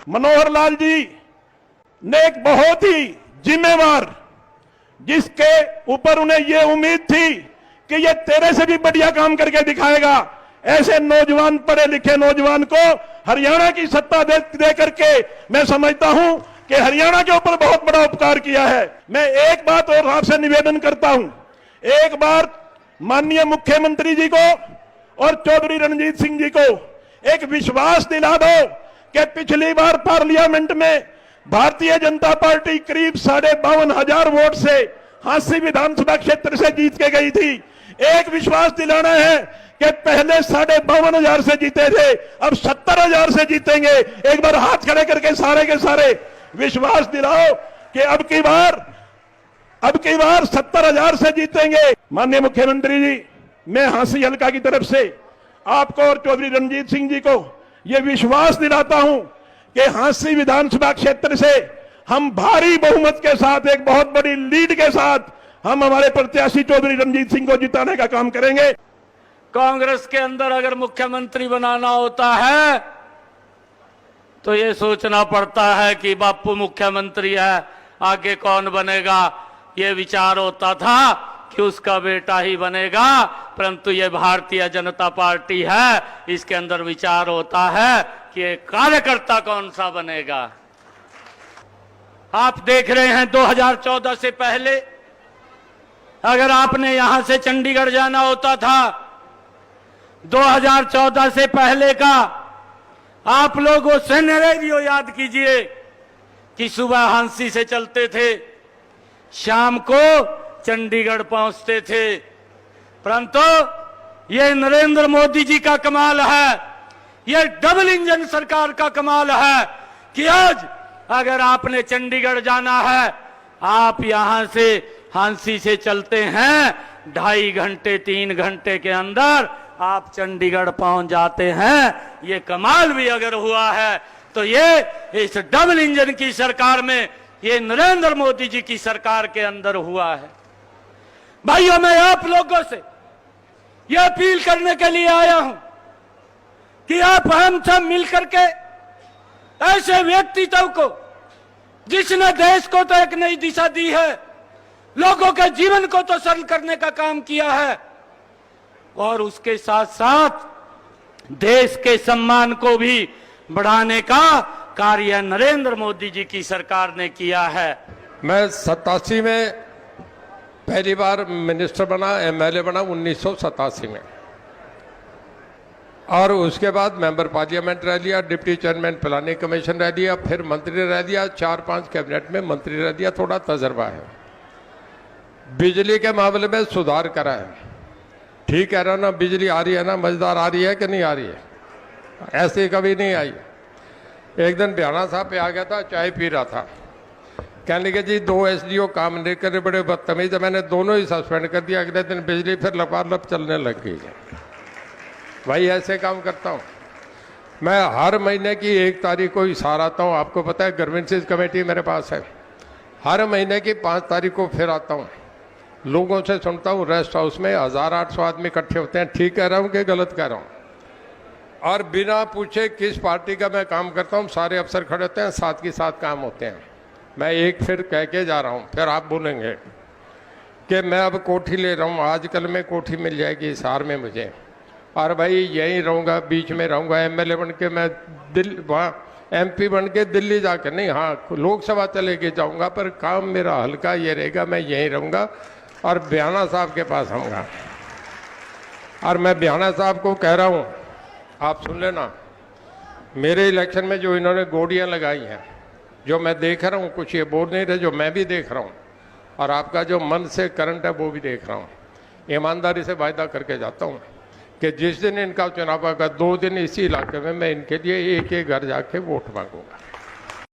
मनोहर लाल जी ने एक बहुत ही जिम्मेवार, जिसके ऊपर उन्हें यह उम्मीद थी कि ये तेरे से भी बढ़िया काम करके दिखाएगा, ऐसे नौजवान, पढ़े लिखे नौजवान को हरियाणा की सत्ता दे करके मैं समझता हूं कि हरियाणा के ऊपर बहुत बड़ा उपकार किया है। मैं एक बात और आपसे निवेदन करता हूं, एक बार माननीय मुख्यमंत्री जी को और चौधरी रणजीत सिंह जी को एक विश्वास दिला दो कि पिछली बार पार्लियामेंट में भारतीय जनता पार्टी करीब 52,500 वोट से हांसी विधानसभा क्षेत्र से जीत के गई थी। एक विश्वास दिलाना है कि पहले 52,500 से जीते थे, अब 70,000 से जीतेंगे। एक बार हाथ खड़े करके सारे के सारे विश्वास दिलाओ कि अब की बार 70,000 से जीतेंगे। माननीय मुख्यमंत्री जी, मैं हांसी हल्का की तरफ से आपको और चौधरी रणजीत सिंह जी को यह विश्वास दिलाता हूं कि हांसी विधानसभा क्षेत्र से हम भारी बहुमत के साथ, एक बहुत बड़ी लीड के साथ हम हमारे प्रत्याशी चौधरी रणजीत सिंह को जिताने का काम करेंगे। कांग्रेस के अंदर अगर मुख्यमंत्री बनाना होता है तो ये सोचना पड़ता है कि बापू मुख्यमंत्री है, आगे कौन बनेगा। ये विचार होता था कि उसका बेटा ही बनेगा, परंतु ये भारतीय जनता पार्टी है, इसके अंदर विचार होता है कि ये कार्यकर्ता कौन सा बनेगा। आप देख रहे हैं 2014 से पहले अगर आपने यहां से चंडीगढ़ जाना होता था, 2014 से पहले का आप लोग वो सिनेरियो याद कीजिए कि सुबह हांसी से चलते थे, शाम को चंडीगढ़ पहुंचते थे। परंतु ये नरेंद्र मोदी जी का कमाल है, ये डबल इंजन सरकार का कमाल है कि आज अगर आपने चंडीगढ़ जाना है, आप यहां से हांसी से चलते हैं, 2.5 घंटे 3 घंटे के अंदर आप चंडीगढ़ पहुंच जाते हैं। ये कमाल भी अगर हुआ है तो ये इस डबल इंजन की सरकार में, ये नरेंद्र मोदी जी की सरकार के अंदर हुआ है। भाइयों, मैं आप लोगों से यह अपील करने के लिए आया हूं कि आप हम सब मिलकर के ऐसे व्यक्तित्व को, जिसने देश को तो एक नई दिशा दी है, लोगों के जीवन को तो सरल करने का काम किया है, और उसके साथ साथ देश के सम्मान को भी बढ़ाने का कार्य नरेंद्र मोदी जी की सरकार ने किया है। मैं 87 में पहली बार मिनिस्टर बना, एमएलए बना 1987 में, और उसके बाद मेंबर पार्लियामेंट रह लिया, डिप्टी चेयरमैन प्लानिंग कमीशन रह लिया, फिर मंत्री रह लिया, 4-5 कैबिनेट में मंत्री रह लिया। थोड़ा तजर्बा है। बिजली के मामले में सुधार करा है। ठीक कह रहा ना, बिजली आ रही है ना, मजेदार आ रही है कि नहीं आ रही है? ऐसे कभी नहीं आई। एक दिन बियाना साहब पे आ गया था, चाय पी रहा था, कहने लगे जी 2 एसडीओ काम नहीं कर रहे, बड़े बदतमीज है। मैंने दोनों ही सस्पेंड कर दिया। अगले दिन बिजली फिर लपालप चलने लग गई। भाई ऐसे काम करता हूँ मैं। हर महीने की 1 तारीख को हिसार आता हूँ। आपको पता है ग्रीवेंसेस कमेटी मेरे पास है। हर महीने की 5 तारीख को फिर आता हूँ, लोगों से सुनता हूँ। रेस्ट हाउस में 1800 आदमी इकट्ठे होते हैं। ठीक कह रहा हूँ कि गलत कह रहा हूँ? और बिना पूछे किस पार्टी का मैं काम करता हूँ, सारे अफसर खड़े होते हैं, साथ के साथ काम होते हैं। मैं एक फिर कह के जा रहा हूँ, फिर आप बोलेंगे कि मैं अब कोठी ले रहा हूँ। आजकल में कोठी मिल जाएगी हिसार में मुझे, और भाई यहीं रहूँगा, बीच में रहूँगा। एमएलए बन के मैं वहाँ एमपी बन के दिल्ली जाकर नहीं, हाँ लोकसभा चले के जाऊँगा, पर काम मेरा हल्का ये रहेगा, मैं यहीं रहूँगा और बियाना साहब के पास आऊँगा। और मैं बियाना साहब को कह रहा हूँ, आप सुन लेना, मेरे इलेक्शन में जो इन्होंने गोलियाँ लगाई हैं, जो मैं देख रहा हूँ, कुछ ये बोल नहीं रहे, जो मैं भी देख रहा हूँ, और आपका जो मन से करंट है वो भी देख रहा हूँ। ईमानदारी से वायदा करके जाता हूँ कि जिस दिन इनका चुनाव होगा, 2 दिन इसी इलाके में मैं इनके लिए एक घर जाके वोट मांगूंगा।